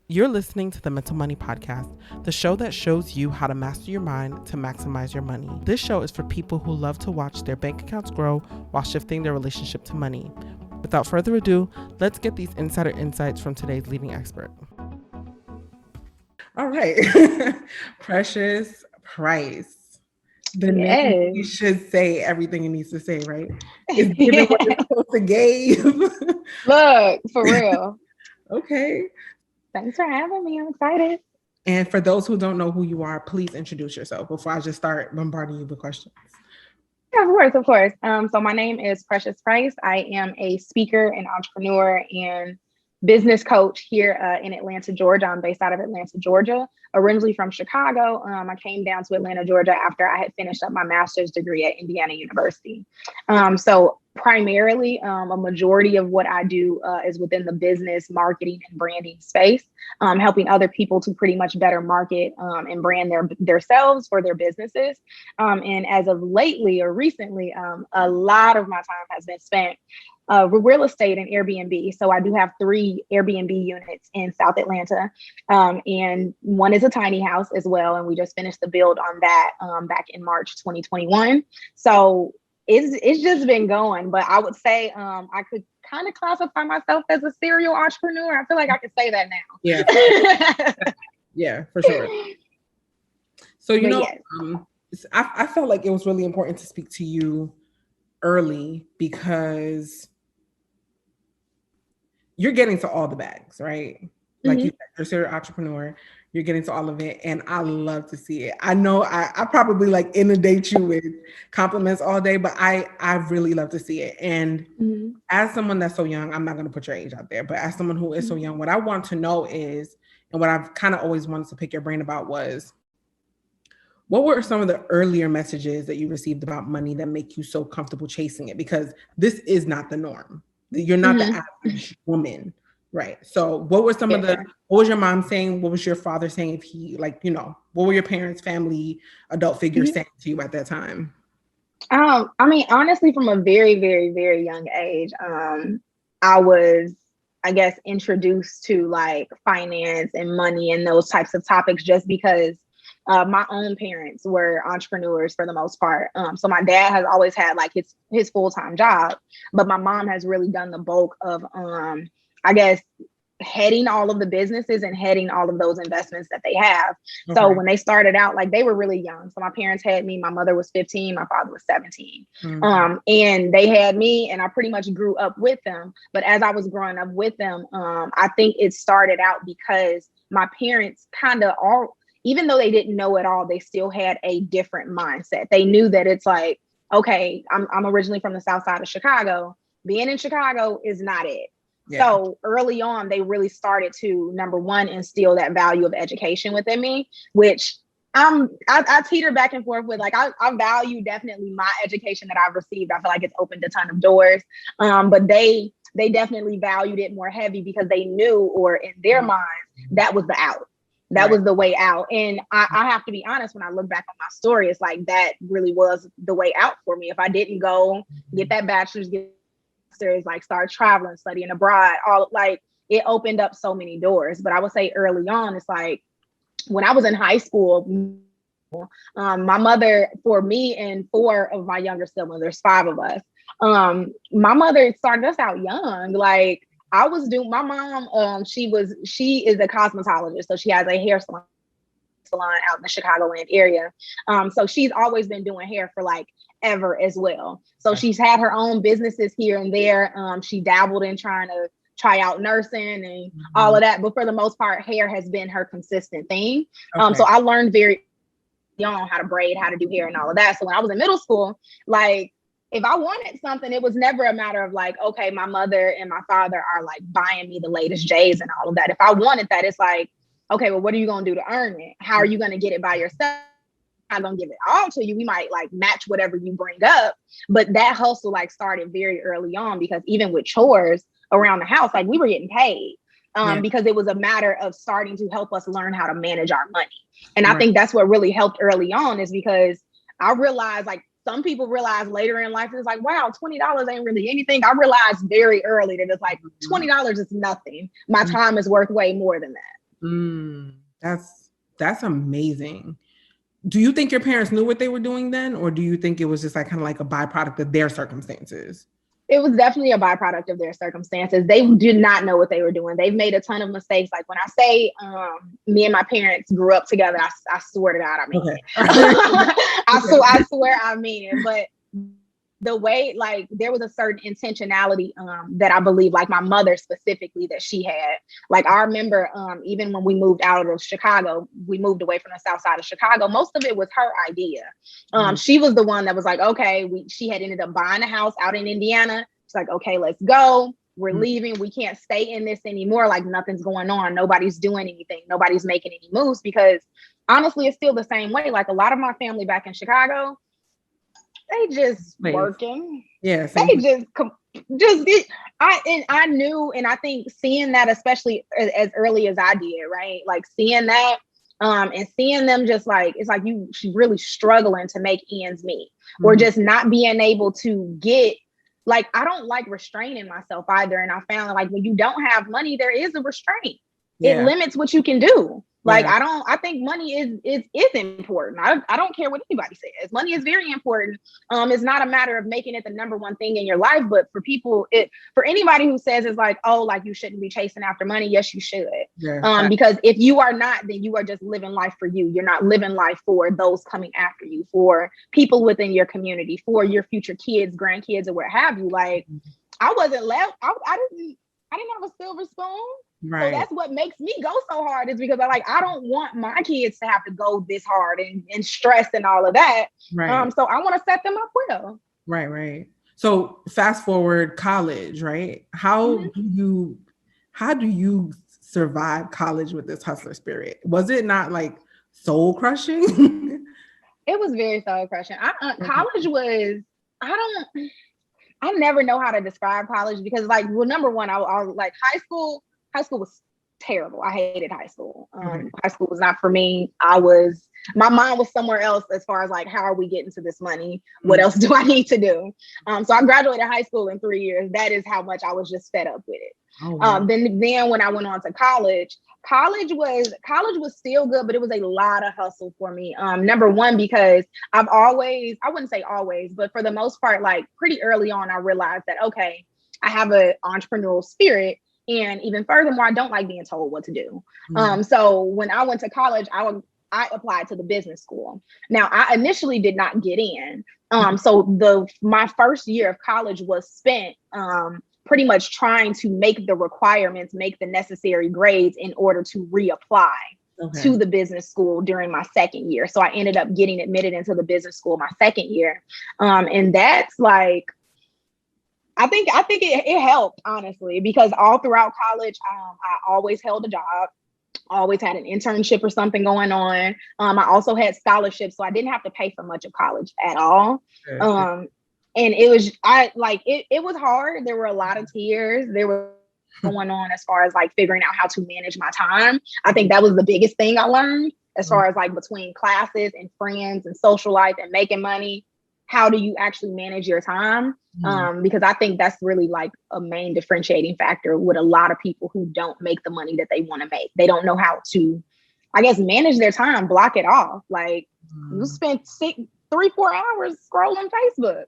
You're listening to the Mental Money Podcast, the show that shows you how to master your mind to maximize your money. This show is for people who love to watch their bank accounts grow while shifting their relationship to money. Without further ado, let's get these insider insights from today's leading expert. All right. Precious Price. The name should say everything it needs to say, right? It's giving what it's supposed to give. Look, for real. Okay. Thanks for having me. I'm excited. And for those who don't know who you are, please introduce yourself before I just start bombarding you with questions. Yeah, of course. So my name is Precious Price. I am a speaker and entrepreneur and business coach here in Atlanta, Georgia. I'm based out of Atlanta, Georgia, originally from Chicago. I came down to Atlanta, Georgia after I had finished up my master's degree at Indiana University. So primarily, a majority of what I do is within the business, marketing, and branding space, helping other people to pretty much better market and brand themselves for their businesses. And as of lately or recently, a lot of my time has been spent real estate and Airbnb. So I do have 3 Airbnb units in South Atlanta. And one is a tiny house as well. And we just finished the build on that back in March 2021. So it's just been going. But I would say I could kind of classify myself as a serial entrepreneur. I feel like I could say that now. Yeah. Yeah, for sure. So, yes. I felt like it was really important to speak to you early because you're getting to all the bags, right? Like you said, you're a serial entrepreneur, you're getting to all of it. And I love to see it. I know I probably like inundate you with compliments all day, but I really love to see it. And as someone that's so young, I'm not going to put your age out there, but as someone who is so young, what I want to know is, and what I've kind of always wanted to pick your brain about was, what were some of the earlier messages that you received about money that make you so comfortable chasing it? Because this is not the norm. You're not the average woman, right? So what were some of what was your mom saying? What was your father saying? If he what were your parents, family, adult figures saying to you at that time? I mean, honestly, from a very, very, very young age, I was, I guess, introduced to like finance and money and those types of topics just because my own parents were entrepreneurs for the most part. So my dad has always had like his full-time job, but my mom has really done the bulk of, I guess, heading all of the businesses and heading all of those investments that they have. Okay. So when they started out, like they were really young. So my parents had me, my mother was 15, my father was 17. And they had me and I pretty much grew up with them. But as I was growing up with them, I think it started out because my parents kind of even though they didn't know it all, they still had a different mindset. They knew that it's like, okay, I'm originally from the South side of Chicago. Being in Chicago is not it. Yeah. So early on, they really started to, number one, instill that value of education within me, which I teeter back and forth with. Like, I value definitely my education that I've received. I feel like it's opened a ton of doors. But they definitely valued it more heavy because they knew, or in their minds, that was the out. That was the way out. And I have to be honest, when I look back on my story, it's like that really was the way out for me. If I didn't go get that bachelor's, like start traveling, studying abroad, all like it opened up so many doors. But I would say early on, it's like when I was in high school, my mother, for me and 4 of my younger siblings, there's 5 of us. My mother started us out young. Like I was doing, my mom, she is a cosmetologist. So she has a hair salon out in the Chicagoland area. So she's always been doing hair for like ever as well. So she's had her own businesses here and there. She dabbled in trying to try out nursing and all of that. But for the most part, hair has been her consistent thing. So I learned very young how to braid, how to do hair and all of that. So when I was in middle school, like if I wanted something, it was never a matter of like, okay, my mother and my father are like buying me the latest J's and all of that. If I wanted that, it's like, okay, well, what are you going to do to earn it? How are you going to get it by yourself? I'm not going to give it all to you. We might like match whatever you bring up. But that hustle like started very early on because even with chores around the house, like we were getting paid because it was a matter of starting to help us learn how to manage our money. And I think that's what really helped early on is because I realized like some people realize later in life, it's like, wow, $20 ain't really anything. I realized very early that it's like $20 is nothing. My time is worth way more than that. That's amazing. Do you think your parents knew what they were doing then, or do you think it was just like kind of like a byproduct of their circumstances? It was definitely a byproduct of their circumstances. They did not know what they were doing. They've made a ton of mistakes. Like when I say me and my parents grew up together, I swear to God, I mean it. I swear I mean it. But the way, like, there was a certain intentionality that I believe, like my mother specifically, that she had. Like I remember even when we moved out of Chicago, we moved away from the south side of Chicago. Most of it was her idea. She was the one that was like, okay, she had ended up buying a house out in Indiana. She's like, okay, let's go. We're leaving. We can't stay in this anymore. Like nothing's going on. Nobody's doing anything. Nobody's making any moves, because honestly, it's still the same way. Like a lot of my family back in Chicago, they just working. Yeah. They I knew, and I think seeing that, especially as early as I did, right? Like seeing that, and seeing them just like, it's like you really struggling to make ends meet, or just not being able to get, like, I don't like restraining myself either. And I found like when you don't have money, there is a restraint. It limits what you can do. Like, I think money is important. I don't care what anybody says. Money is very important. It's not a matter of making it the number one thing in your life, but for people, for anybody who says it's like, oh, like you shouldn't be chasing after money. Yes, you should. Because if you are not, then you are just living life for you. You're not living life for those coming after you, for people within your community, for your future kids, grandkids, or what have you. Like, I wasn't left. I didn't have a silver spoon. Right. So that's what makes me go so hard, is because I don't want my kids to have to go this hard and stress and all of that. Right. So I want to set them up well. Right. So fast forward college, right? How do you survive college with this hustler spirit? Was it not like soul crushing? It was very soul crushing. College was, I never know how to describe college, because number one, I was like high school was terrible. I hated high school. High school was not for me. My mind was somewhere else as far as like, how are we getting to this money? What else do I need to do? So I graduated high school in 3 years. That is how much I was just fed up with it. Oh, wow. Then when I went on to college was still good, but it was a lot of hustle for me. Number one, because I wouldn't say always, but for the most part, like pretty early on, I realized that, okay, I have an entrepreneurial spirit. And even furthermore, I don't like being told what to do. So when I went to college, I applied to the business school. Now, I initially did not get in. So my first year of college was spent pretty much trying to make the requirements, make the necessary grades in order to reapply to the business school during my second year. So I ended up getting admitted into the business school my second year. And that's like, I think it helped, honestly, because all throughout college, I always held a job, always had an internship or something going on. I also had scholarships, so I didn't have to pay for much of college at all. And it was, it was hard. There were a lot of tears. There were going on as far as like figuring out how to manage my time. I think that was the biggest thing I learned, as far as like between classes and friends and social life and making money. How do you actually manage your time? Because I think that's really like a main differentiating factor with a lot of people who don't make the money that they want to make. They don't know how to, I guess, manage their time, block it off. Like you spend 3-4 hours scrolling Facebook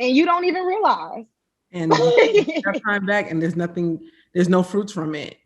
and you don't even realize. And you have time back and there's no fruits from it.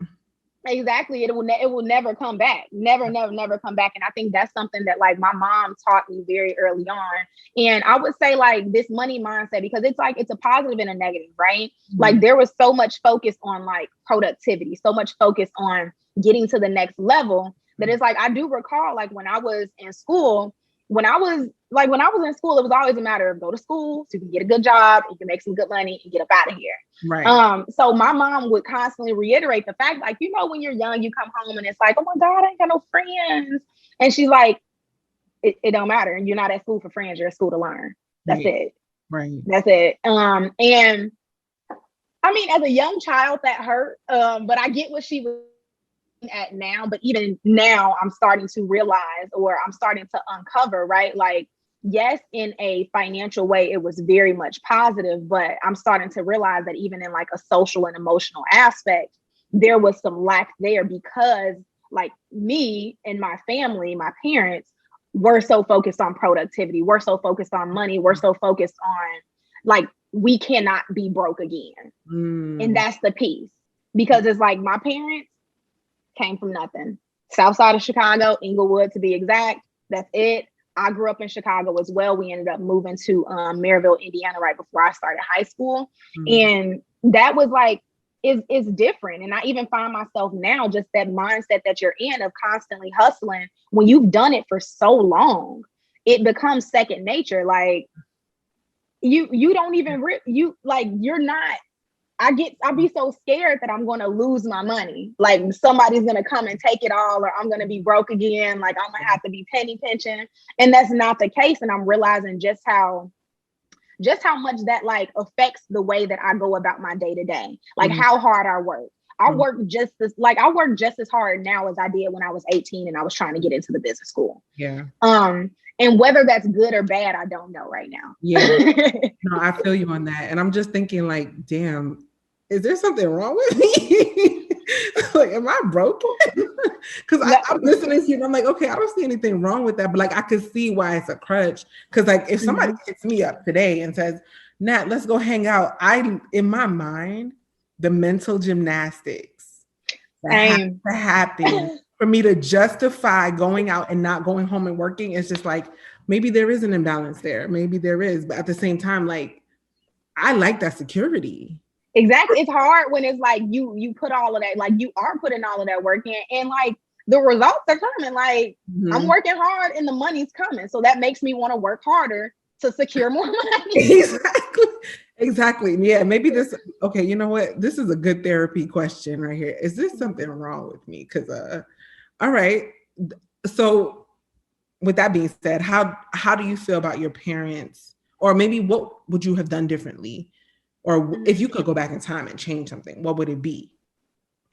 Exactly. It will never come back. Never come back. And I think that's something that like my mom taught me very early on. And I would say like this money mindset, because it's like, it's a positive and a negative, right? Like there was so much focus on like productivity, so much focus on getting to the next level, that it's like, I do recall like when I was in school, when I was in school, it was always a matter of go to school so you can get a good job, you can make some good money and get up out of here. Right. So my mom would constantly reiterate the fact, like, when you're young, you come home and it's like, oh my God, I ain't got no friends. And she's like, it don't matter. You're not at school for friends. You're at school to learn. That's it. Right. That's it. And I mean, as a young child, that hurt. But I get what she was at now, but even now I'm starting to realize, or I'm starting to uncover, right? Like, yes, in a financial way, it was very much positive, but I'm starting to realize that even in like a social and emotional aspect, there was some lack there because like me and my family, my parents were so focused on productivity. We're so focused on money. We're so focused on like, we cannot be broke again. And that's the piece, because it's like my parents came from nothing. South side of Chicago, Inglewood to be exact. That's it. I grew up in Chicago as well. We ended up moving to Maryville, Indiana, right before I started high school. And that was like, is different. And I even find myself now, just that mindset that you're in of constantly hustling, when you've done it for so long, it becomes second nature. Like you don't even, you're not, I'll be so scared that I'm going to lose my money. Like somebody's going to come and take it all, or I'm going to be broke again. Like I'm going to have to be penny pinching. And that's not the case. And I'm realizing just how much that like affects the way that I go about my day to day, like how hard I work. I work just as hard now as I did when I was 18 and I was trying to get into the business school. Yeah. And whether that's good or bad, I don't know right now. Yeah. No, I feel you on that. And I'm just thinking like, damn, is there something wrong with me? Like, am I broken? Because I'm listening to you and I'm like, okay, I don't see anything wrong with that. But like, I could see why it's a crutch. Because like, if somebody hits me up today and says, Nat, let's go hang out. In my mind, the mental gymnastics that has to happen for me to justify going out and not going home and working, is just like, maybe there is an imbalance there. Maybe there is. But at the same time, like, I like that security. Exactly. It's hard when it's like you put all of that, like you are putting all of that work in, and like the results are coming. Like I'm working hard and the money's coming. So that makes me want to work harder to secure more money. Exactly. Yeah. Maybe this, okay, you know what? This is a good therapy question right here. Is this something wrong with me? Because all right. So with that being said, how do you feel about your parents, or maybe what would you have done differently? Or if you could go back in time and change something, what would it be?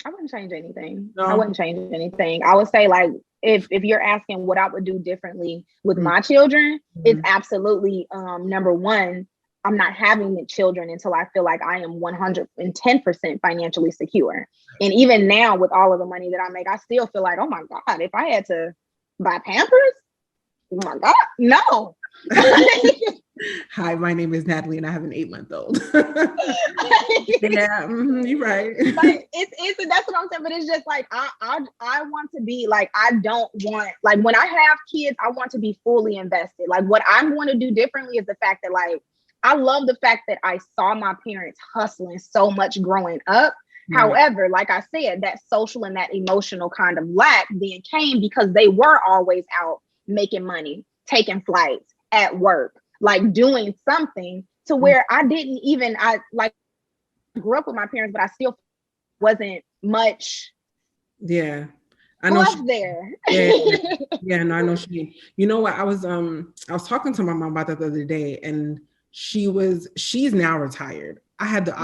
I wouldn't change anything. No. I wouldn't change anything. I would say, like, if you're asking what I would do differently with my children, it's absolutely number one, I'm not having the children until I feel like I am 110% financially secure. And even now, with all of the money that I make, I still feel like, oh my God, if I had to buy Pampers, oh my God, no. Hi, my name is Natalie and I have an 8-month-old. Yeah, you're right. Like it's that's what I'm saying. But it's just like I want to be like, I don't want, like when I have kids, I want to be fully invested. Like what I'm going to do differently is the fact that like I love the fact that I saw my parents hustling so much growing up. Right. However, like I said, that social and that emotional kind of lack then came because they were always out making money, taking flights, at work, like doing something to where I grew up with my parents, but I still wasn't much. Yeah. I know there. Yeah, no, I know she. You know what? I was talking to my mom about that the other day, and she's now retired. I had the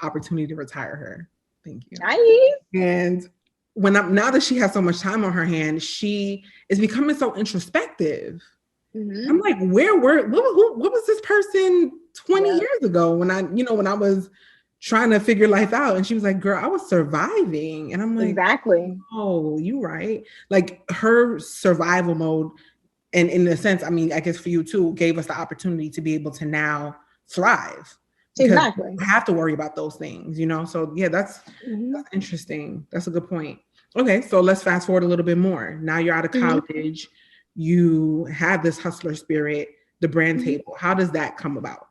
opportunity to retire her. Thank you. Nice. And now that she has so much time on her hands, she is becoming so introspective. I'm like, what was this person 20 years ago when I was trying to figure life out? And she was like, girl, I was surviving. And I'm like, exactly. Oh, you right. Like her survival mode. And in a sense, I mean, I guess for you too, gave us the opportunity to be able to now thrive. Exactly. I have to worry about those things, So yeah, that's interesting. That's a good point. Okay. So let's fast forward a little bit more. Now you're out of college. You have this hustler spirit, the brand table. How does that come about?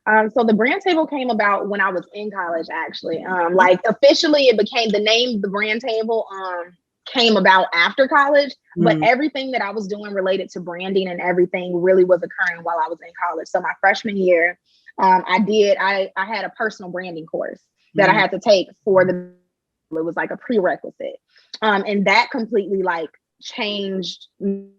So the brand table came about when I was in college, actually. Like officially it became the name, the brand table came about after college, but everything that I was doing related to branding and everything really was occurring while I was in college. So my freshman year, I had a personal branding course that I had to take it was like a prerequisite. And that completely like changed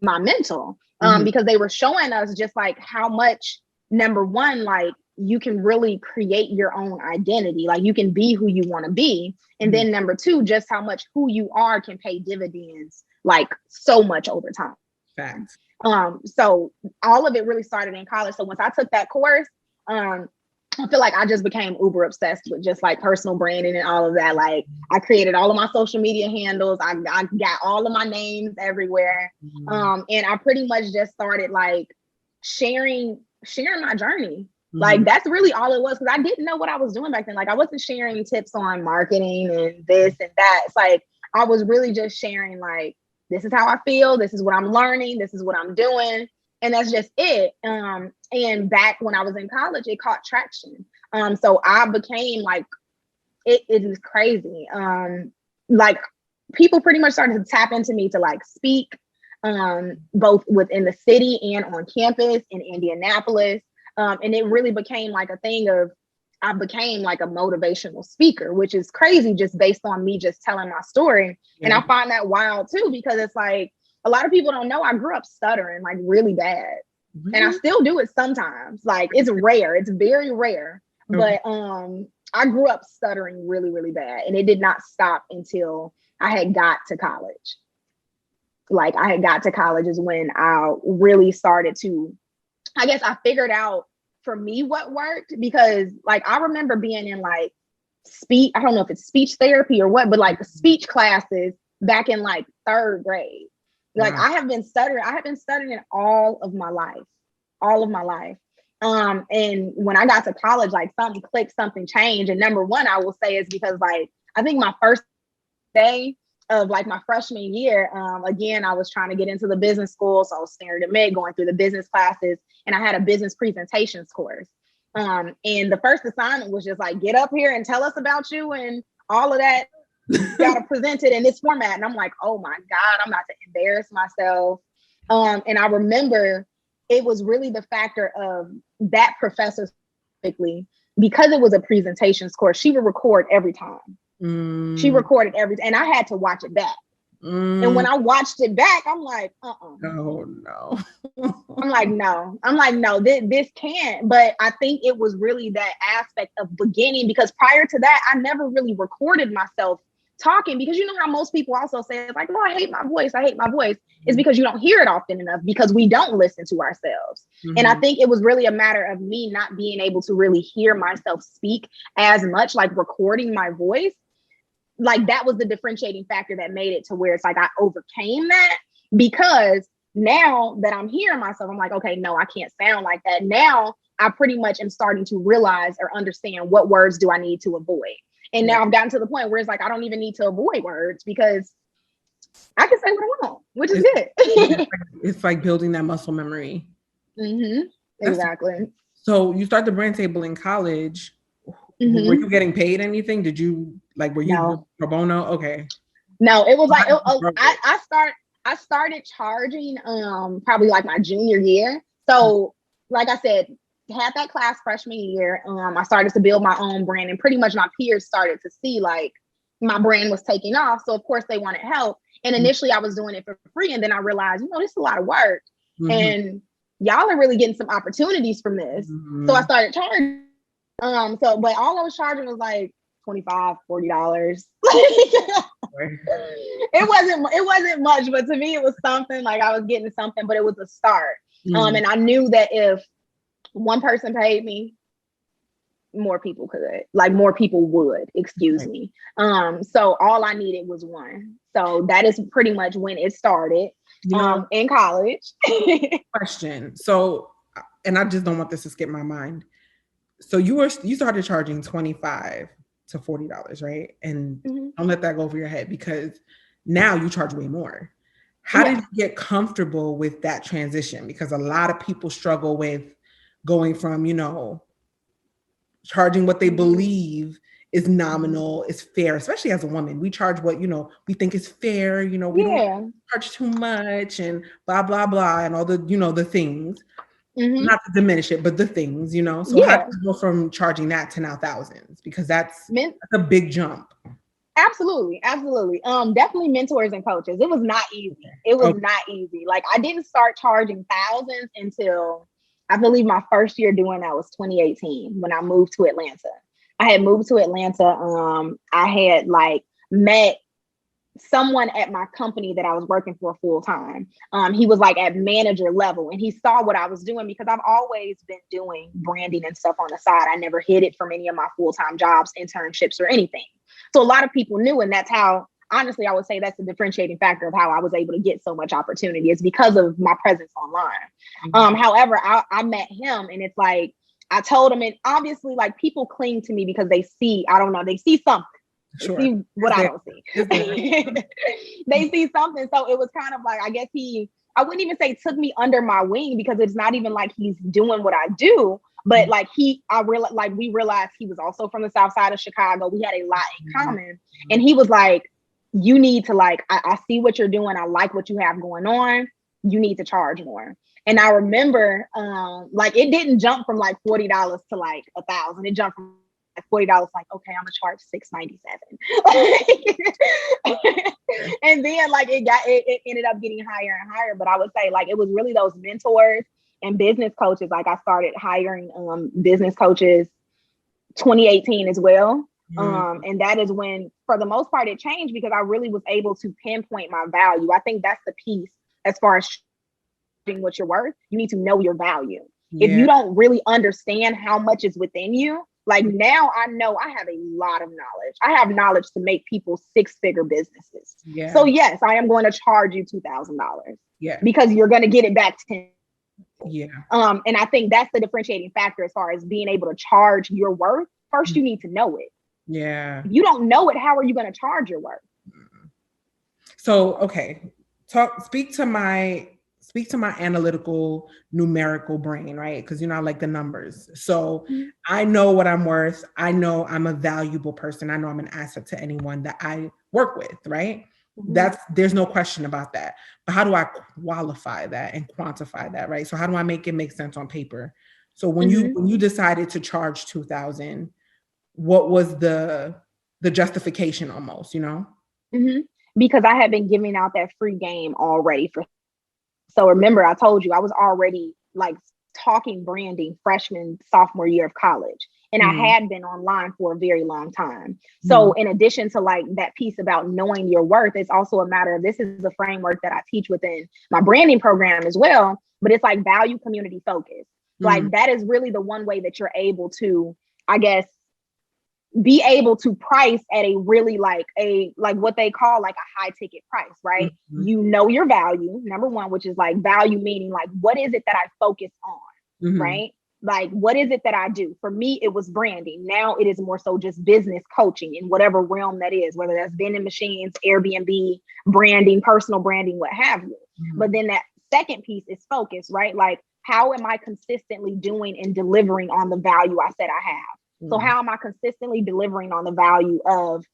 my mental because they were showing us just like how much, number one, like you can really create your own identity, like you can be who you want to be, and then number two, just how much who you are can pay dividends like so much over time. Fact. So all of it really started in college. So once I took that course, I feel like I just became uber obsessed with just like personal branding and all of that. Like I created all of my social media handles. I got all of my names everywhere. And I pretty much just started like sharing my journey. Like that's really all it was, because I didn't know what I was doing back then. Like I wasn't sharing tips on marketing and this and that. It's like I was really just sharing like, this is how I feel, this is what I'm learning, this is what I'm doing. And that's just it. And back when I was in college, it caught traction. So I became like, it is crazy. Like people pretty much started to tap into me to like speak, both within the city and on campus in Indianapolis. And it really became like a thing of, I became like a motivational speaker, which is crazy just based on me just telling my story. Yeah. And I find that wild too, because it's like, a lot of people don't know I grew up stuttering like really bad. And I still do it sometimes. Like it's rare. It's very rare. But I grew up stuttering really, really bad. And it did not stop until I had got to college. Like I had got to college is when I really started to, I guess I figured out for me what worked, because like I remember being in like I don't know if it's speech therapy or what, but like the speech classes back in like 3rd grade. Like I have been stuttering all of my life. And when I got to college, like something clicked, something changed. And number one, I will say is because like, I think my first day of like my freshman year, again, I was trying to get into the business school. So I was staring at mid going through the business classes, and I had a business presentations course. And the first assignment was just like, get up here and tell us about you and all of that. Got to present it in this format. And I'm like, oh my God, I'm about to embarrass myself. And I remember it was really the factor of that professor specifically, because it was a presentations course, she would record every time. She recorded everything, and I had to watch it back. And when I watched it back, I'm like, Oh no. I'm like, no, this can't. But I think it was really that aspect of beginning, because prior to that, I never really recorded myself talking, because you know how most people also say like, oh, I hate my voice. Is because you don't hear it often enough, because we don't listen to ourselves. And I think it was really a matter of me not being able to really hear myself speak as much, like recording my voice. Like that was the differentiating factor that made it to where it's like I overcame that, because now that I'm hearing myself, I'm like, okay, no, I can't sound like that. Now I pretty much am starting to realize or understand what words do I need to avoid. And now I've gotten to the point where it's like, I don't even need to avoid words, because I can say what I want, which is good. It's like building that muscle memory. Exactly. So you start the brand table in college. Were you getting paid anything? Did you were you pro bono? Okay. No, it was like, I started charging probably like my junior year. So like I said, had that class freshman year. I started to build my own brand, and pretty much my peers started to see like my brand was taking off. So of course they wanted help. And initially I was doing it for free. And then I realized, this is a lot of work, and y'all are really getting some opportunities from this. So I started charging. But all I was charging was like $25, $40. It wasn't much, but to me it was something. Like I was getting something, but it was a start. And I knew that if one person paid me, more people would, excuse me. So all I needed was one. So that is pretty much when it started, in college. Question. So, and I just don't want this to skip my mind. So you started charging $25 to $40, right? And don't let that go over your head, because now you charge way more. How did you get comfortable with that transition? Because a lot of people struggle with going from, charging what they believe is nominal, is fair, especially as a woman. We charge what, we think is fair, we don't charge too much and blah, blah, blah, and all the, the things. Not to diminish it, but the things, So how do you go from charging that to now thousands? Because that's a big jump. Absolutely. Definitely mentors and coaches. It was not easy. Like I didn't start charging thousands until I believe my first year doing that was 2018 when I moved to Atlanta. I had moved to Atlanta. I had met someone at my company that I was working for full time. He was like at manager level, and he saw what I was doing because I've always been doing branding and stuff on the side. I never hid it from any of my full-time jobs, internships, or anything. So a lot of people knew, and that's how, honestly, I would say that's the differentiating factor of how I was able to get so much opportunity, is because of my presence online. However, I met him, and it's like, I told him, and obviously like people cling to me because they see, I don't know, they see something. Sure. See what I don't see. They see something. So it was kind of like, I guess I wouldn't even say took me under my wing, because it's not even like he's doing what I do, but like we realized he was also from the South Side of Chicago. We had a lot in common. And he was like, you need to like, I see what you're doing. I like what you have going on. You need to charge more. And I remember like it didn't jump from like $40 to like $1,000. It jumped from $40, like, okay, I'm gonna charge $697. And then like it ended up getting higher and higher. But I would say like it was really those mentors and business coaches. Like I started hiring business coaches 2018 as well. And that is when, for the most part, it changed, because I really was able to pinpoint my value. I think that's the piece as far as what you're worth. You need to know your value. If you don't really understand how much is within you, like now I know I have a lot of knowledge. I have knowledge to make people 6-figure businesses. So yes, I am going to charge you $2,000. Because you're going to get it back 10. And I think that's the differentiating factor as far as being able to charge your worth. First, you need to know it. If you don't know it, how are you going to charge your worth? So, okay. Speak to my analytical, numerical brain, right? Because, I like the numbers. So I know what I'm worth. I know I'm a valuable person. I know I'm an asset to anyone that I work with, right? There's no question about that. But how do I qualify that and quantify that, right? So how do I make it make sense on paper? So when you decided to charge $2,000, what was the justification almost, Because I had been giving out that free game already so remember, I told you I was already like talking branding freshman, sophomore year of college. And I had been online for a very long time. So in addition to like that piece about knowing your worth, it's also a matter of, this is a framework that I teach within my branding program as well. But it's like value, community, focus. Like that is really the one way that you're able to, I guess, be able to price at a really like what they call like a high ticket price, right? You know your value, number one, which is like value, meaning like, what is it that I focus on, right? Like, what is it that I do? For me, it was branding. Now it is more so just business coaching in whatever realm that is, whether that's vending machines, Airbnb, branding, personal branding, what have you. But then that second piece is focus, right? Like, how am I consistently doing and delivering on the value I said I have? So how am I consistently delivering on the value of,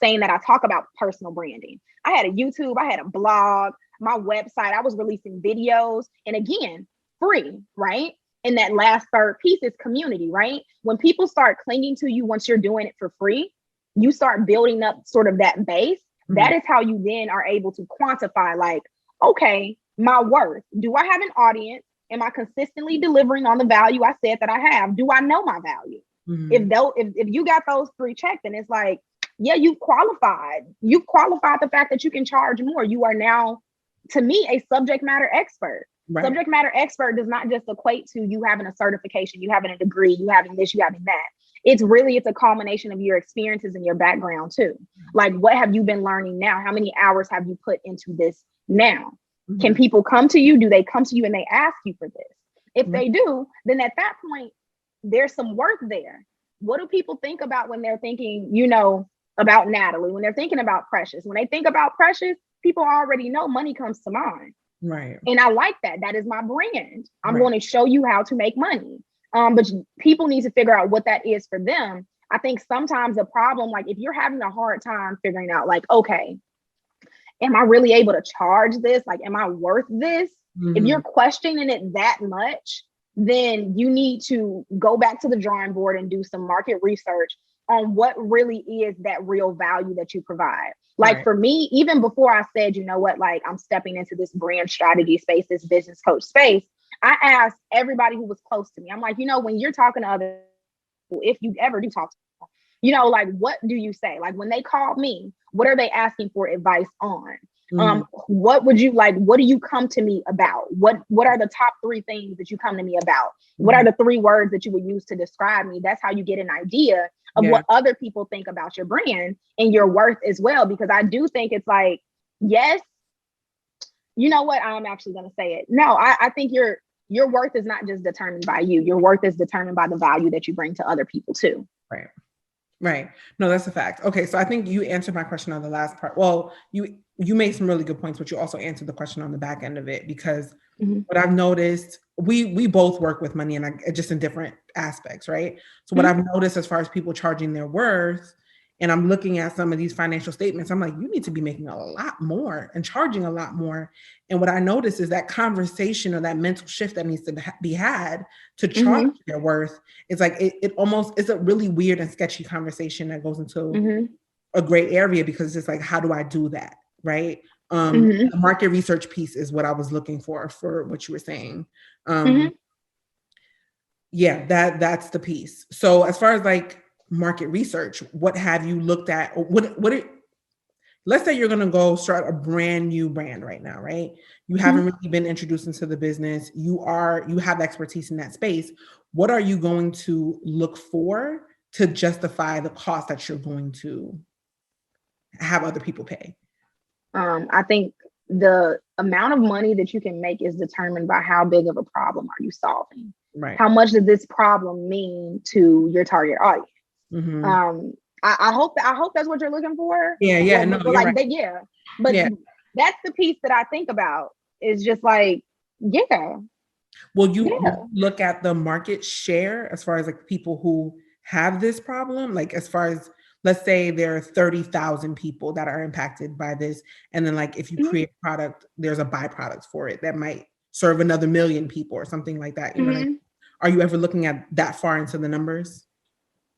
saying that I talk about personal branding? I had a YouTube, I had a blog, my website, I was releasing videos, and again, free, right? And that last third piece is community, right? When people start clinging to you once you're doing it for free, you start building up sort of that base. That is how you then are able to quantify like, okay, my worth. Do I have an audience? Am I consistently delivering on the value I said that I have? Do I know my value? If you got those 3 checked, then it's like, yeah, you've qualified. You've qualified the fact that you can charge more. You are now, to me, a subject matter expert. Right. Subject matter expert does not just equate to you having a certification, you having a degree, you having this, you having that. It's a culmination of your experiences and your background too. Like, what have you been learning now? How many hours have you put into this now? Can people come to you? Do they come to you and they ask you for this? If they do, then at that point, there's some worth there. What do people think about when they're thinking, about Natalie, when they're thinking about Precious? When they think about Precious, people already know money comes to mind. Right. And I like that. That is my brand. I'm going to show you how to make money. But people need to figure out what that is for them. I think sometimes the problem, like if you're having a hard time figuring out like, okay, am I really able to charge this? Like, am I worth this? If you're questioning it that much, then you need to go back to the drawing board and do some market research on what really is that real value that you provide. Like for me, even before I said, like I'm stepping into this brand strategy space, this business coach space, I asked everybody who was close to me. I'm like, when you're talking to other people, if you ever do talk to people, you know, like, what do you say? Like, when they call me, what are they asking for advice on? What would you like? What do you come to me about? What are the top 3 things that you come to me about? What are the 3 words that you would use to describe me? That's how you get an idea of what other people think about your brand and your worth as well. Because I do think it's like, yes, you know what? I'm actually going to say it. No, I think your worth is not just determined by you. Your worth is determined by the value that you bring to other people too. Right. Right. No, that's a fact. Okay. So I think you answered my question on the last part. Well, you made some really good points, but you also answered the question on the back end of it, because what I've noticed, we both work with money and just in different aspects. Right. So what I've noticed as far as people charging their worth, and I'm looking at some of these financial statements, I'm like, you need to be making a lot more and charging a lot more. And what I notice is that conversation or that mental shift that needs to be had to charge their worth. It's like, it almost is a really weird and sketchy conversation that goes into a gray area, because it's like, how do I do that? Right. The market research piece is what I was looking for what you were saying. Yeah, that's the piece. So as far as like market research, what have you looked at? Or let's say you're going to go start a brand new brand right now, right? You haven't really been introduced into the business. You have expertise in that space. What are you going to look for to justify the cost that you're going to have other people pay? I think the amount of money that you can make is determined by how big of a problem are you solving. Right. How much does this problem mean to your target audience? I hope that's what you're looking for. Yeah. No, but you're right. But that's the piece that I think about, is just like, Will you look at the market share as far as like people who have this problem? Like, as far as, let's say there are 30,000 people that are impacted by this. And then like, if you create a product, there's a byproduct for it that might serve another million people or something like that. You know what I mean? Are you ever looking at that far into the numbers?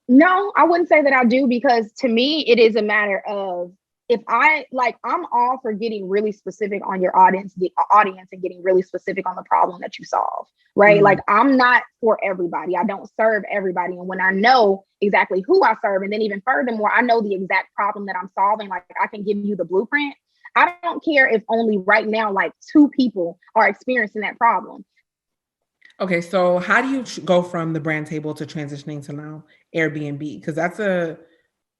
No, I wouldn't say that I do, because to me, it is a matter of, if I'm all for getting really specific on your audience, and getting really specific on the problem that you solve, right? Like, I'm not for everybody. I don't serve everybody. And when I know exactly who I serve, and then even furthermore, I know the exact problem that I'm solving, like, I can give you the blueprint. I don't care if only right now, like, 2 people are experiencing that problem. Okay, so how do you go from the brand table to transitioning to now Airbnb? Because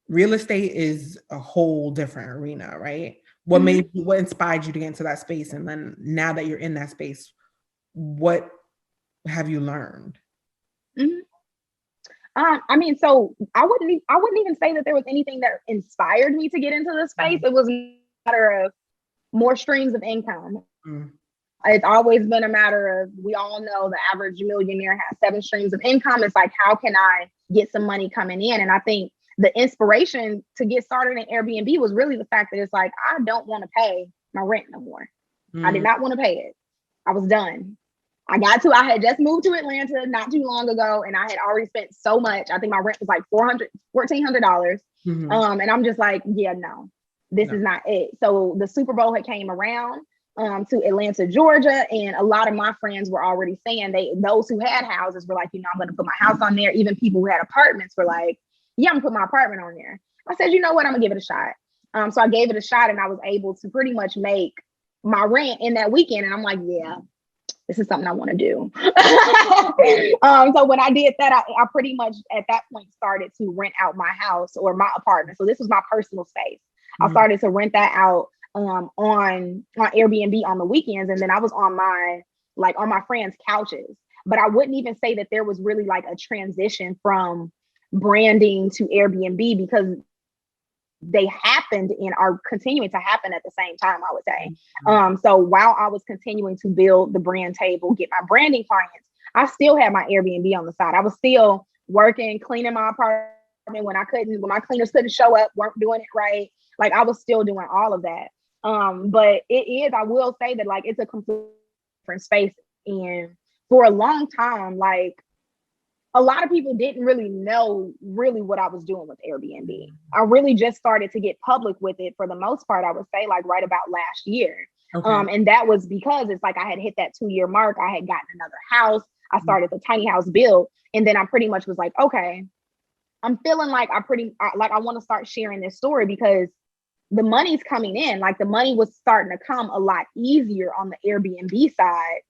real estate is a whole different arena, right? What inspired you to get into that space? And then now that you're in that space, what have you learned? I mean, so I wouldn't even say that there was anything that inspired me to get into this space. It was a matter of more streams of income. It's always been a matter of, we all know the average millionaire has 7 streams of income. It's like, how can I get some money coming in? And I think the inspiration to get started in Airbnb was really the fact that it's like, I don't want to pay my rent no more. I did not want to pay it. I was done. I had just moved to Atlanta not too long ago, and I had already spent so much. I think my rent was like $1,400. And I'm just like, no, this is not it. So the Super Bowl had came around to Atlanta, Georgia. And a lot of my friends were already saying, those who had houses were like, I'm going to put my house on there. Even people who had apartments were like, I'm gonna put my apartment on there. I said, you know what? I'm gonna give it a shot. So I gave it a shot, and I was able to pretty much make my rent in that weekend. And I'm like, this is something I want to do. So when I did that, I pretty much at that point started to rent out my house or my apartment. So this was my personal space. I started to rent that out on Airbnb on the weekends. And then I was on my friends' couches. But I wouldn't even say that there was really like a transition from branding to Airbnb, because they happened and are continuing to happen at the same time, I would say. So while I was continuing to build the brand table, get my branding clients, I still had my Airbnb on the side. I was still working, cleaning my apartment when my cleaners couldn't show up, weren't doing it right. Like, I was still doing all of that. But I will say that, like, it's a completely different space. And for a long time, like, a lot of people didn't really know what I was doing with Airbnb. I really just started to get public with it, for the most part, I would say, like, right about last year. And that was because it's like I had hit that 2-year mark. I had gotten another house. I started the tiny house build. And then I pretty much was like, okay, I'm feeling like I want to start sharing this story because the money's coming in. Like the money was starting to come a lot easier on the Airbnb side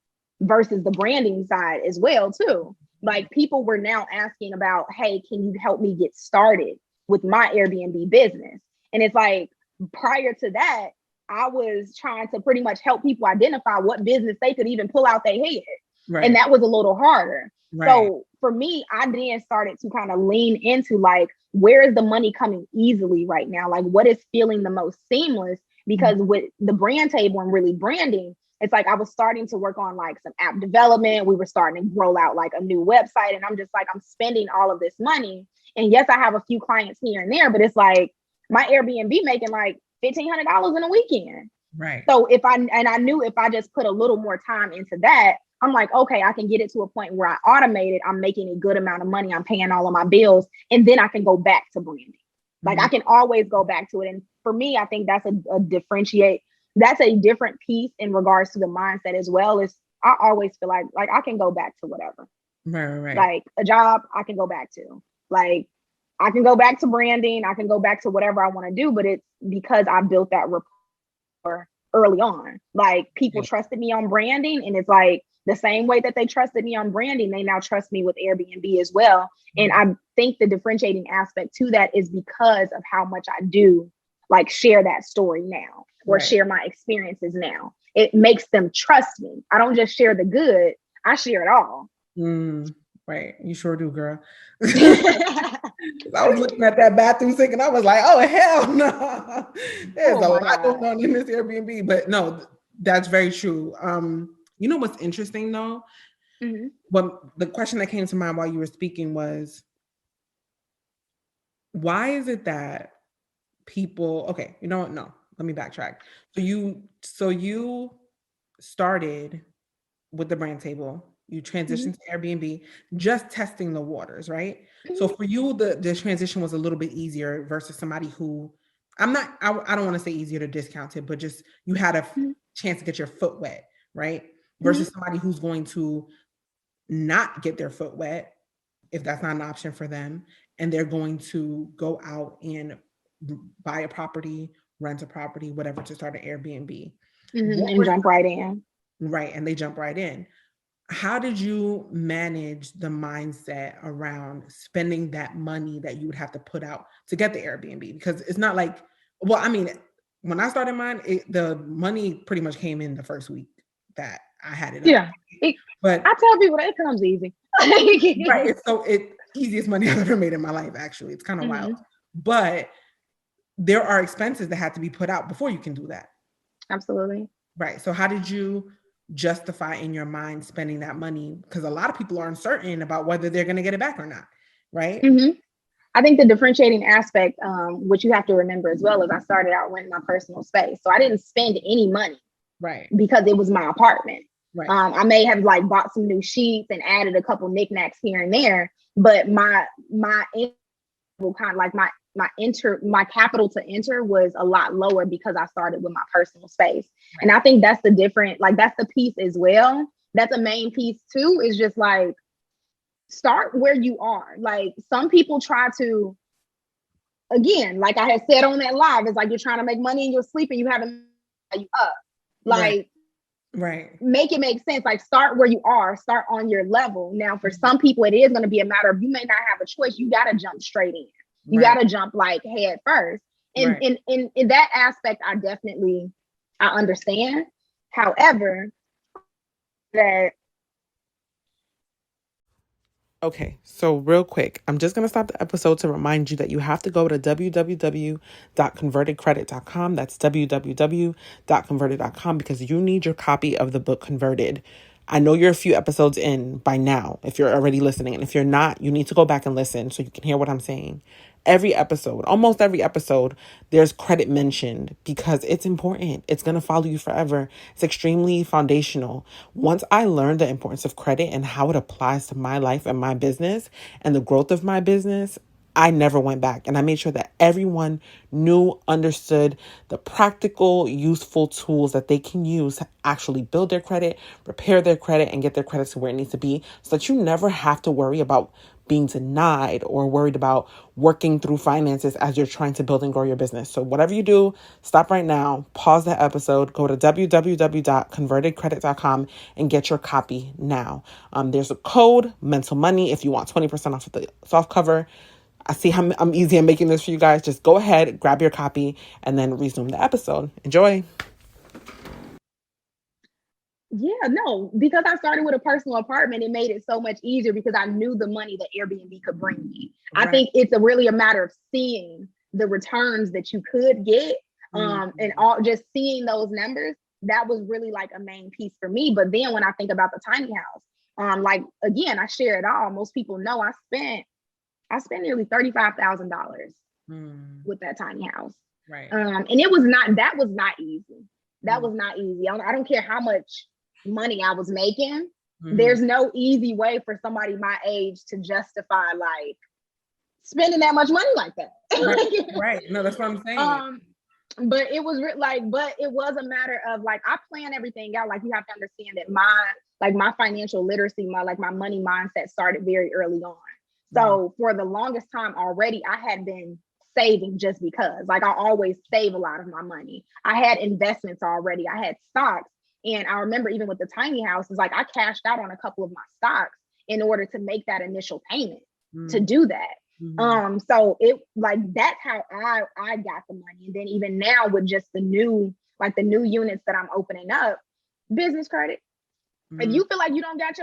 versus the branding side as well too. Like people were now asking about, hey, can you help me get started with my Airbnb business? And it's like prior to that, I was trying to pretty much help people identify what business they could even pull out their head. Right. And that was a little harder. Right. So for me, I then started to kind of lean into like, where is the money coming easily right now? Like what is feeling the most seamless? Because with the brand table and really branding, it's like I was starting to work on like some app development. We were starting to roll out like a new website. And I'm just like, I'm spending all of this money. And yes, I have a few clients here and there, but it's like my Airbnb making like $1,500 in a weekend. Right. So I knew if I just put a little more time into that, I'm like, okay, I can get it to a point where I automate it. I'm making a good amount of money. I'm paying all of my bills. And then I can go back to branding. Like I can always go back to it. And for me, I think that's a differentiate. That's a different piece in regards to the mindset as well. Is I always feel like I can go back to whatever. Right. Like a job, I can go back to. Like I can go back to branding. I can go back to whatever I want to do. But it's because I built that rapport early on. Like people trusted me on branding, and it's like the same way that they trusted me on branding, they now trust me with Airbnb as well. And I think the differentiating aspect to that is because of how much I do like share that story now or share my experiences now. It makes them trust me. I don't just share the good, I share it all. Right. You sure do, girl. I was looking at that bathroom sink and I was like, oh, hell no. There's a lot going on in this Airbnb. But no, that's very true. You know what's interesting though? What the question that came to mind while you were speaking was, why is it that people, okay, you know what? No, let me backtrack. So you started with the brand table, you transitioned to Airbnb, just testing the waters, right? So for you, the transition was a little bit easier versus somebody who, I don't want to say easier to discount it, but just you had a chance to get your foot wet, right? Versus somebody who's going to not get their foot wet, if that's not an option for them, and they're going to go out and buy a property, rent a property, whatever, to start an Airbnb. And jump right in. Right. And they jump right in. How did you manage the mindset around spending that money that you would have to put out to get the Airbnb? Because it's not like, well, I mean, when I started mine, the money pretty much came in the first week that I had it. Yeah. But I tell people that it comes easy. Right. It's easiest money I've ever made in my life, actually. It's kind of wild. But there are expenses that have to be put out before you can do that. Absolutely. Right. So how did you justify in your mind spending that money? Because a lot of people are uncertain about whether they're going to get it back or not. Right. I think the differentiating aspect, which you have to remember as well, is I started out renting my personal space. So I didn't spend any money. Right. Because it was my apartment. Right. I may have like bought some new sheets and added a couple knickknacks here and there, but my kind of like my capital to enter was a lot lower because I started with my personal space. Right. And I think that's the different, like that's the piece as well. That's a main piece too, is just like start where you are. Like some people try to, again, like I had said on that live, it's like you're trying to make money in your sleep and you haven't you up. Like right. Make it make sense. Like start where you are, start on your level. Now for some people it is going to be a matter of, you may not have a choice, you got to jump straight in. You got to jump like head first. And in that aspect, I understand. However, that. Okay, so real quick, I'm just going to stop the episode to remind you that you have to go to www.convertedcredit.com. That's www.converted.com because you need your copy of the book Converted. I know you're a few episodes in by now, if you're already listening. And if you're not, you need to go back and listen so you can hear what I'm saying. Every episode, almost every episode, there's credit mentioned because it's important. It's going to follow you forever. It's extremely foundational. Once I learned the importance of credit and how it applies to my life and my business and the growth of my business, I never went back. And I made sure that everyone knew, understood the practical, useful tools that they can use to actually build their credit, repair their credit, and get their credit to where it needs to be so that you never have to worry about being denied or worried about working through finances as you're trying to build and grow your business. So whatever you do, stop right now, pause the episode, go to www.convertedcredit.com and get your copy now. There's a code, Mental Money, if you want 20% off of the soft cover. I see how I'm easy at making this for you guys. Just go ahead, grab your copy, and then resume the episode. Enjoy. Yeah, no, because I started with a personal apartment, it made it so much easier because I knew the money that Airbnb could bring me. Right. I think it's really a matter of seeing the returns that you could get, and all just seeing those numbers. That was really like a main piece for me. But then when I think about the tiny house, like again, I share it all. Most people know I spent nearly $35,000 with that tiny house. Right. And that was not easy. That was not easy. I don't care how much money I was making. There's no easy way for somebody my age to justify like spending that much money like that. Right. No, that's what I'm saying. But it was but it was a matter of like, I plan everything out. Like, you have to understand that my financial literacy, my money mindset started very early on. So for the longest time already, I had been saving just because, like, I always save a lot of my money. I had investments already. I had stocks. And I remember even with the tiny house, it's like I cashed out on a couple of my stocks in order to make that initial payment to do that. So it like, that's how I got the money. And then even now with just the new units that I'm opening up, business credit. If you feel like you don't have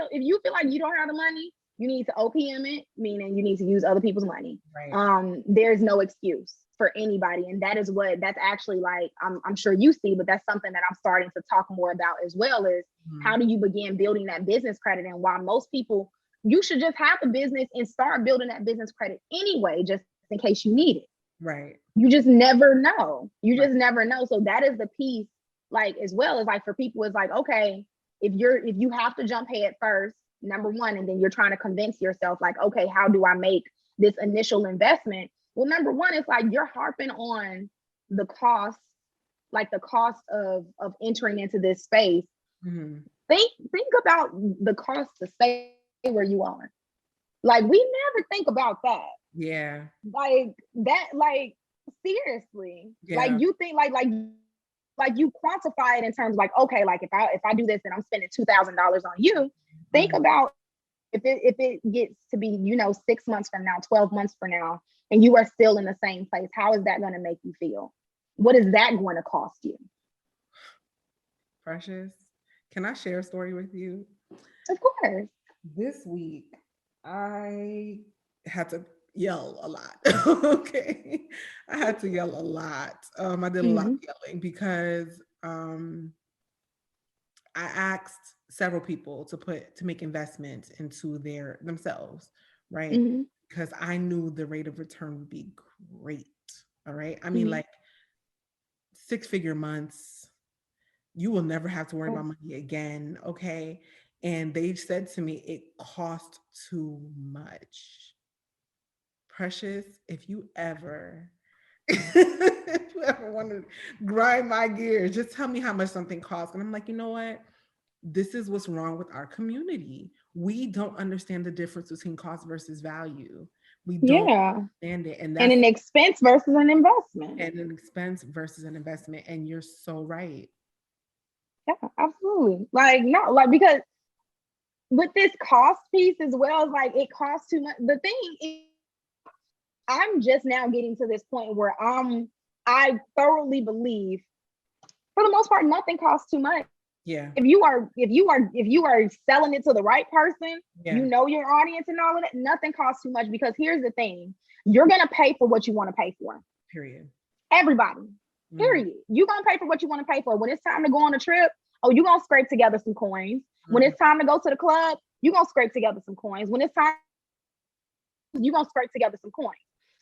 the money, you need to OPM it, meaning you need to use other people's money. Right. There's no excuse for anybody. And that's actually like, I'm sure you see, but that's something that I'm starting to talk more about as well, is how do you begin building that business credit? And why most people, you should just have the business and start building that business credit anyway, just in case you need it. Right. You just never know. Just never know. So that is the piece, like, as well as like for people, it's like, okay, if you have to jump head first, number one, and then you're trying to convince yourself like, okay, how do I make this initial investment? Well, number one, it's like you're harping on the cost, like the cost of entering into this space. Think about the cost to stay where you are. Like, we never think about that. Yeah. Like that, like, seriously. Yeah. Like, you think like you quantify it in terms of like, okay, like if I do this and I'm spending $2,000 on you, think about if it gets to be, 6 months from now, 12 months from now, and you are still in the same place, how is that going to make you feel? What is that going to cost you? Precious, can I share a story with you? Of course. This week, I had to yell a lot. Okay. I had to yell a lot. I did a lot of yelling because I asked several people to make investments into themselves, right? Because I knew the rate of return would be great. All right. I mean, like 6-figure months, you will never have to worry about money again. Okay. And they said to me, it cost too much. Precious, if you ever want to grind my gears, just tell me how much something costs. And I'm like, you know what? This is what's wrong with our community. We don't understand the difference between cost versus value. We don't understand it. And an expense versus an investment. And an expense versus an investment. And you're so right. Yeah, absolutely. Like, no, like, because with this cost piece as well, as like, it costs too much. The thing is, I'm just now getting to this point where I thoroughly believe, for the most part, nothing costs too much. Yeah. If you are selling it to the right person, you know your audience and all of that, nothing costs too much. Because here's the thing, you're gonna pay for what you want to pay for. Period. Everybody. Period. You're gonna pay for what you want to pay for. When it's time to go on a trip, you're gonna scrape together some coins. When it's time to go to the club, you're gonna scrape together some coins. When it's time, you're gonna scrape together some coins.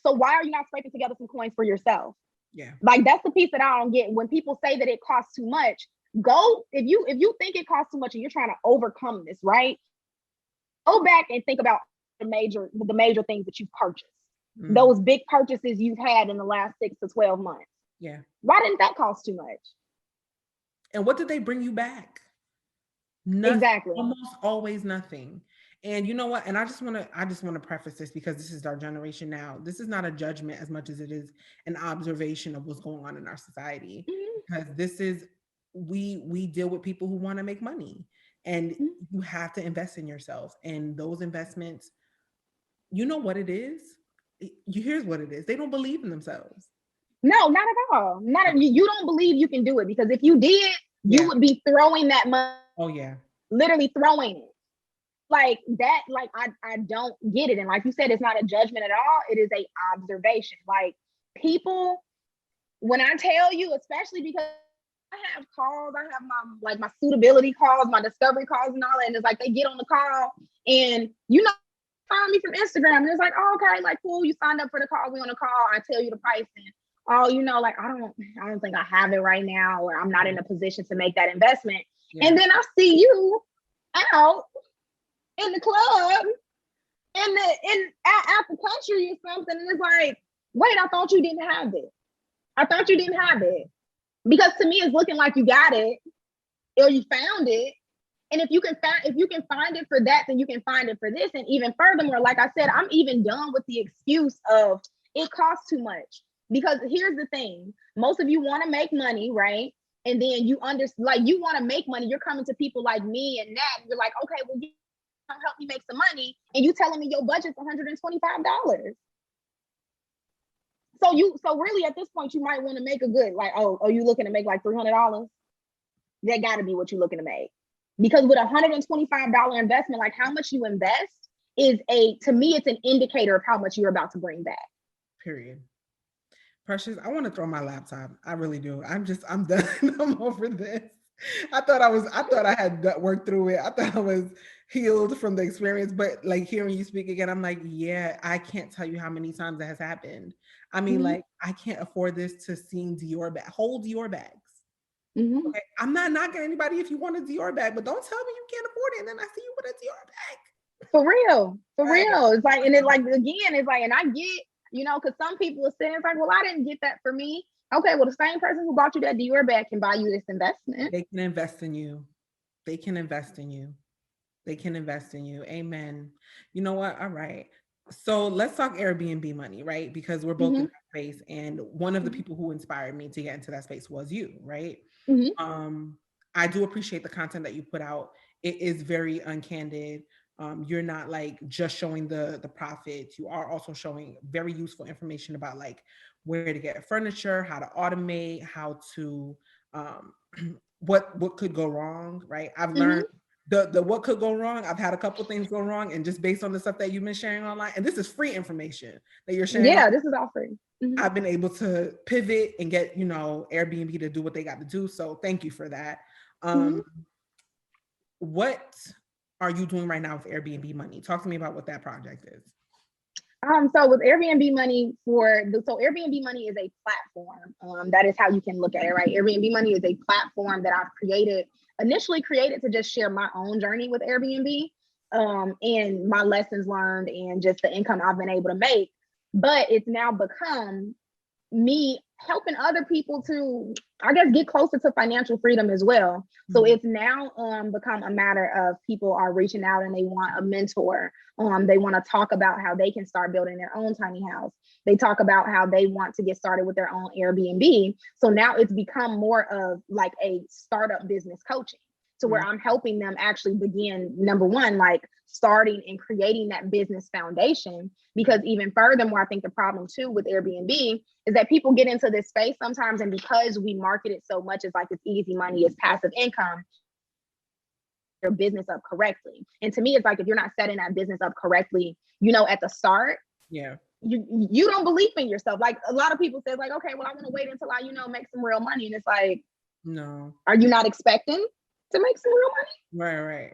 So why are you not scraping together some coins for yourself? Yeah. Like, that's the piece that I don't get. When people say that it costs too much, if you think it costs too much and you're trying to overcome this, right? Go back and think about the major things that you've purchased. Those big purchases you've had in the last 6 to 12 months. Yeah. Why didn't that cost too much? And what did they bring you back? Nothing. Exactly. Almost always nothing. And you know what? And I just want to preface this because this is our generation now. This is not a judgment as much as it is an observation of what's going on in our society. Mhm, Because this is we deal with people who want to make money, and mhm. you have to invest in yourself. And those investments, you know what it is? You here's what it is. They don't believe in themselves. No, not at all. Not you. You don't believe you can do it because if you did, you Yeah. would be throwing that money, Oh yeah. literally throwing it like that. Like I don't get it. And like you said, it's not a judgment at all. It is a observation. Like people, when I tell you, especially because I have calls, I have my suitability calls, my discovery calls, and all that. And it's like they get on the call, and find me from Instagram, and it's like, oh, okay, like cool, you signed up for the call, we on the call, I tell you the price, and oh, like I don't think I have it right now, or I'm not in a position to make that investment. Yeah. And then I see you out in the club in out the country or something, and it's like, wait, I thought you didn't have it. I thought you didn't have it. Because to me, it's looking like you got it or you found it. And if you can find it for that, then you can find it for this. And even furthermore, like I said, I'm even done with the excuse of it costs too much. Because here's the thing: most of you want to make money, right? And then you you want to make money. You're coming to people like me and that. And you're like, okay, well, you help me make some money, and you telling me your budget's $125. So really at this point, you might want to make a good like, oh, are you looking to make like $300? That got to be what you're looking to make. Because with $125 investment, like how much you invest is to me, it's an indicator of how much you're about to bring back. Period. Precious, I want to throw my laptop. I really do. I'm done. I'm over this. I thought I had worked through it. I thought I was healed from the experience, but like hearing you speak again, I'm like, yeah, I can't tell you how many times that has happened. I mean, Mm-hmm. like, I can't afford this to seeing Dior bag. Hold Dior bags. Mm-hmm. Okay. I'm not knocking anybody if you want a Dior bag, but don't tell me you can't afford it. And then I see you with a Dior bag. For real. For Right. real. It's like, and it like, again, it's like, and I get, because some people are saying, it's like, well, I didn't get that for me. Okay, well, the same person who bought you that Dior bag can buy you this investment. They can invest in you. They can invest in you. They can invest in you. Amen. You know what? All right. So let's talk Airbnb money, right? Because we're both in Mm-hmm. that space. And one of the people who inspired me to get into that space was you, right? Mm-hmm. Um, I do appreciate the content that you put out. It is very uncandid. You're not like just showing the profits. You are also showing very useful information about like where to get furniture, how to automate, how to what could go wrong, right? I've learned Mm-hmm. the what could go wrong. I've had a couple things go wrong, and just based on the stuff that you've been sharing online, and this is free information that you're sharing on, Yeah, this is all free. Mm-hmm. I've been able to pivot and get, Airbnb to do what they got to do. So thank you for that. Mm-hmm. Um, what are you doing right now with Airbnb money? Talk to me about what that project is. So with Airbnb money so Airbnb money is a platform. That is how you can look at it, right? Airbnb money is a platform that I've initially created to just share my own journey with Airbnb, and my lessons learned and just the income I've been able to make. But it's now become me helping other people to, I guess, get closer to financial freedom as well. So Mhm. it's now become a matter of people are reaching out and they want a mentor. They want to talk about how they can start building their own tiny house. They talk about how they want to get started with their own Airbnb. So now it's become more of like a startup business coaching, to where Mhm. I'm helping them actually begin, number one, like starting and creating that business foundation. Because even furthermore, I think the problem too with Airbnb is that people get into this space sometimes, and because we market it so much as like it's easy money, it's passive income, your business up correctly. And to me, it's like if you're not setting that business up correctly, at the start, Yeah. you don't believe in yourself. Like a lot of people say, like, okay, well, I want to wait until I, make some real money. And it's like, No. are you not expecting to make some real money? Right.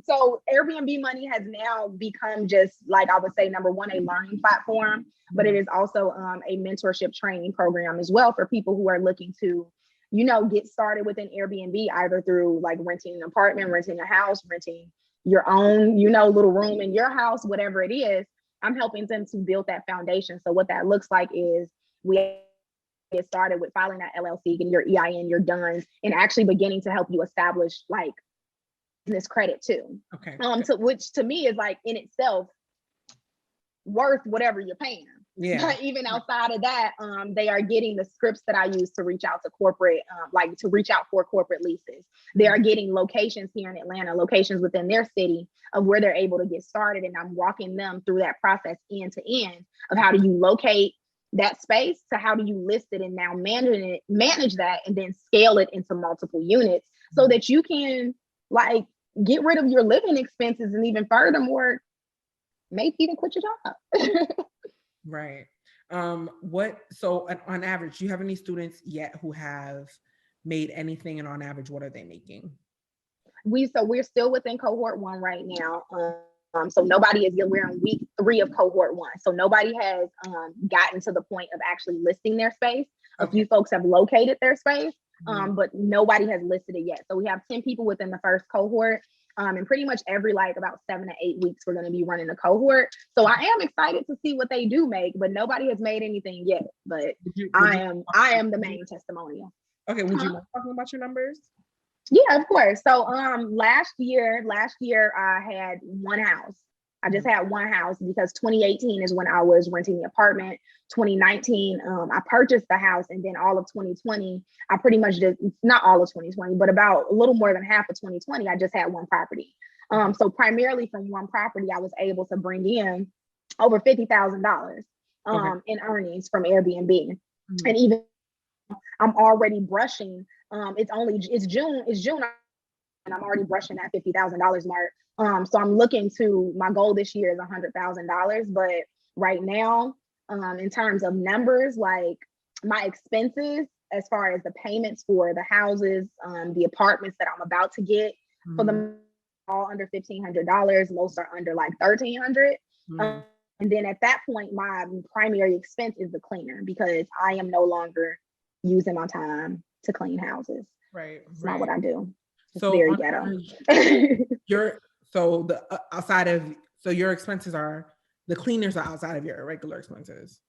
So Airbnb money has now become just like, I would say, number one, a learning platform, but it is also a mentorship training program as well for people who are looking to, get started with an Airbnb, either through like renting an apartment, renting a house, renting your own, little room in your house, whatever it is. I'm helping them to build that foundation. So what that looks like is we get started with filing that LLC, getting your EIN, your DUNS, and actually beginning to help you establish like business credit too. Okay. Which to me is like in itself worth whatever you're paying. Yeah. But even outside of that, they are getting the scripts that I use to reach out to corporate, like to reach out for corporate leases. They are getting locations here in Atlanta, locations within their city of where they're able to get started. And I'm walking them through that process end to end of how do you locate that space to how do you list it and now manage that and then scale it into multiple units so that you can like get rid of your living expenses and even furthermore, maybe even quit your job. Right. So on average, do you have any students yet who have made anything, and on average, what are they making? We're still within cohort 1 right now. So nobody is, we're in week 3 of cohort 1. So nobody has gotten to the point of actually listing their space. A few folks have located their space, but nobody has listed it yet. So we have 10 people within the first cohort. And pretty much every like about 7 to 8 weeks, we're going to be running a cohort. So I am excited to see what they do make, but nobody has made anything yet. But I am the main testimonial. Okay, would you mind talking about your numbers? Yeah, of course. So last year I had one house. I just had one house because 2018 is when I was renting the apartment. 2019, I purchased the house, and then all of 2020, I pretty much did, not all of 2020, but about a little more than half of 2020, I just had one property. So primarily from one property, I was able to bring in over $50,000 in earnings from Airbnb. And even I'm already brushing. It's June, and I'm already brushing that $50,000 mark. So I'm looking to, my goal this year is $100,000. But right now, in terms of numbers, like my expenses, as far as the payments for the houses, the apartments that I'm about to get, for them all under $1,500. Most are under like $1,300. And then at that point, my primary expense is the cleaner because I am no longer using my time to clean houses. Right. It's not what I do. It's so very ghetto. Your expenses are, the cleaners are outside of your regular expenses.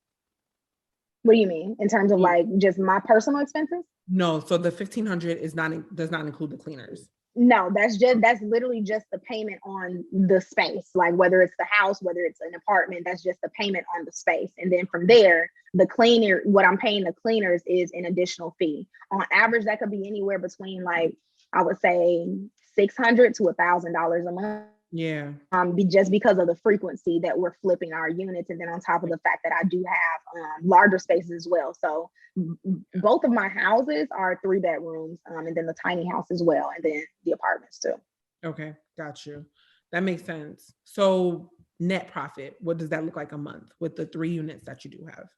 What do you mean in terms of like just my personal expenses? No, so the 1,500 does not include the cleaners. No, that's literally just the payment on the space. Like whether it's the house, whether it's an apartment, that's just the payment on the space. And then from there, the cleaner, what I'm paying the cleaners is an additional fee. On average, that could be anywhere between like, I would say $600 to $1,000 a month. Yeah. Just because of the frequency that we're flipping our units. And then on top of the fact that I do have larger spaces as well. So both of my houses are 3 bedrooms, and then the tiny house as well. And then the apartments too. Okay. Got you. That makes sense. So net profit, what does that look like a month with the 3 units that you do have?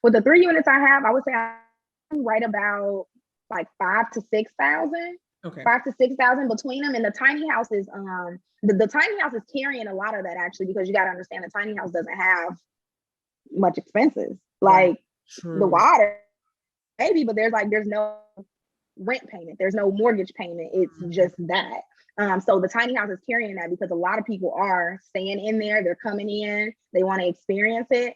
With the 3 units I have, I would say I'm right about like 5,000 to 6,000. Okay. 5,000 to 6,000 between them. And the tiny house is the tiny house is carrying a lot of that actually, because you got to understand the tiny house doesn't have much expenses. Like the water, maybe, but there's no rent payment, there's no mortgage payment. It's just that. So the tiny house is carrying that because a lot of people are staying in there, they're coming in, they want to experience it.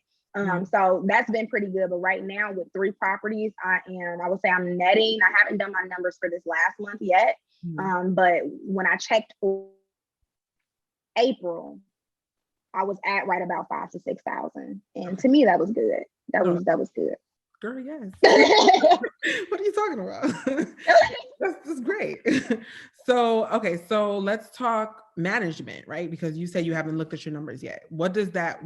So that's been pretty good. But right now with 3 properties, I would say I'm netting. I haven't done my numbers for this last month yet. But when I checked for April, I was at right about 5,000 to 6,000. And to me, that was good. That was good. Girl, yes. What are you talking about? That's great. So let's talk management, right? Because you said you haven't looked at your numbers yet.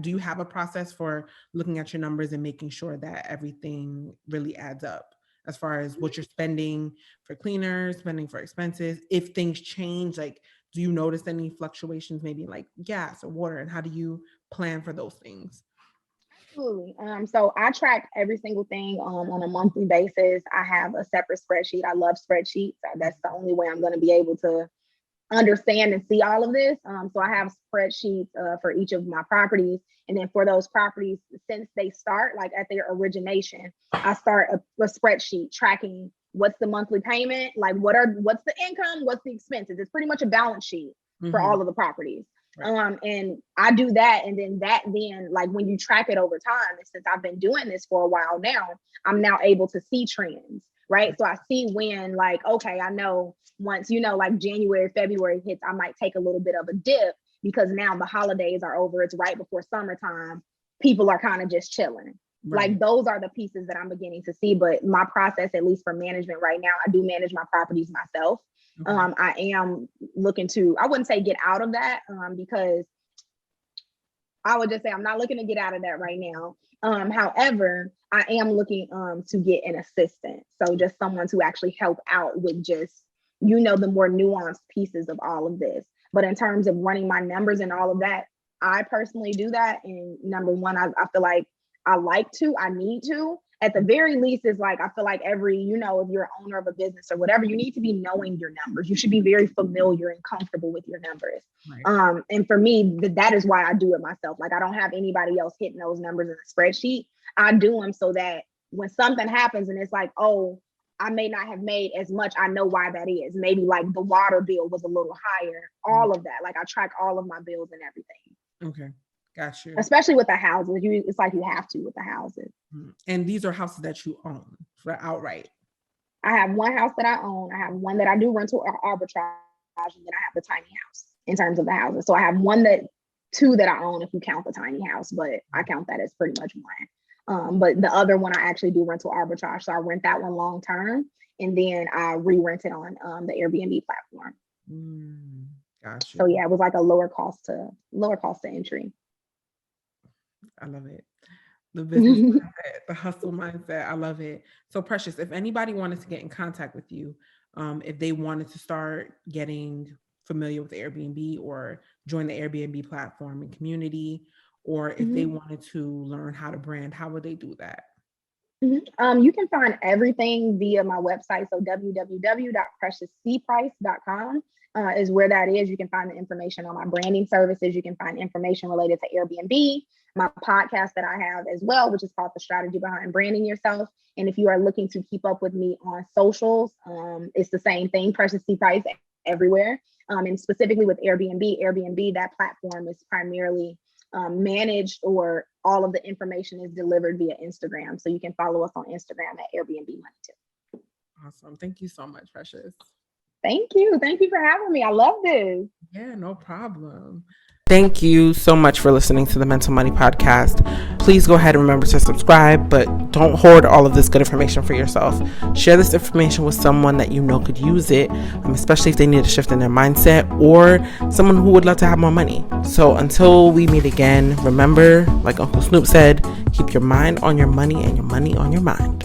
Do you have a process for looking at your numbers and making sure that everything really adds up as far as what you're spending for cleaners, spending for expenses? If things change, like, do you notice any fluctuations, maybe like gas or water, and how do you plan for those things? Absolutely. So I track every single thing on a monthly basis. I have a separate spreadsheet. I love spreadsheets. That's the only way I'm going to be able to understand and see all of this. So I have spreadsheets for each of my properties. And then for those properties, since they start like at their origination, I start a spreadsheet tracking what's the monthly payment, like what's the income, what's the expenses. It's pretty much a balance sheet for all of the properties. Right. And I do that. And then like when you track it over time, and since I've been doing this for a while now, I'm now able to see trends. right? So I see when, like, okay, I know once, like January, February hits, I might take a little bit of a dip because now the holidays are over. It's right before summertime. People are kind of just chilling. Right. Like those are the pieces that I'm beginning to see. But my process, at least for management right now, I do manage my properties myself. Okay. I am looking to, I wouldn't say get out of that, because I would just say I'm not looking to get out of that right now. However, I am looking to get an assistant. So just someone to actually help out with just, the more nuanced pieces of all of this. But in terms of running my numbers and all of that, I personally do that. And number one, I feel like I need to. At the very least, is like, I feel like if you're an owner of a business or whatever, you need to be knowing your numbers. You should be very familiar and comfortable with your numbers. Right. And for me, that is why I do it myself. Like, I don't have anybody else hitting those numbers in a spreadsheet. I do them so that when something happens and it's like, oh, I may not have made as much, I know why that is. Maybe like the water bill was a little higher, all of that. Like, I track all of my bills and everything. Okay. Got you. Especially with the houses. It's like you have to with the houses. And these are houses that you own outright? I have one house that I own. I have one that I do rental or arbitrage, and then I have the tiny house in terms of the houses. So I have two that I own if you count the tiny house, but I count that as pretty much one. But the other one I actually do rental arbitrage. So I rent that one long term, and then I re-rent it on the Airbnb platform. Gotcha. So yeah, it was like a lower cost to entry. I love it. The business mindset, the hustle mindset. I love it. So Precious, if anybody wanted to get in contact with you, if they wanted to start getting familiar with Airbnb or join the Airbnb platform and community, or if they wanted to learn how to brand, how would they do that? You can find everything via my website. So www.preciouscprice.com is where that is. You can find the information on my branding services. You can find information related to Airbnb, my podcast that I have as well, which is called The Strategy Behind Branding Yourself. And if you are looking to keep up with me on socials, it's the same thing, Precious C. Price everywhere. And specifically with Airbnb, that platform is primarily managed, or all of the information is delivered via Instagram. So you can follow us on Instagram at Airbnb Money too. Awesome. Thank you so much, Precious. Thank you. Thank you for having me. I love this. Yeah, no problem. Thank you so much for listening to the Mental Money Podcast. Please go ahead and remember to subscribe, but don't hoard all of this good information for yourself. Share this information with someone that you know could use it, especially if they need a shift in their mindset or someone who would love to have more money. So until we meet again, remember, like Uncle Snoop said, keep your mind on your money and your money on your mind.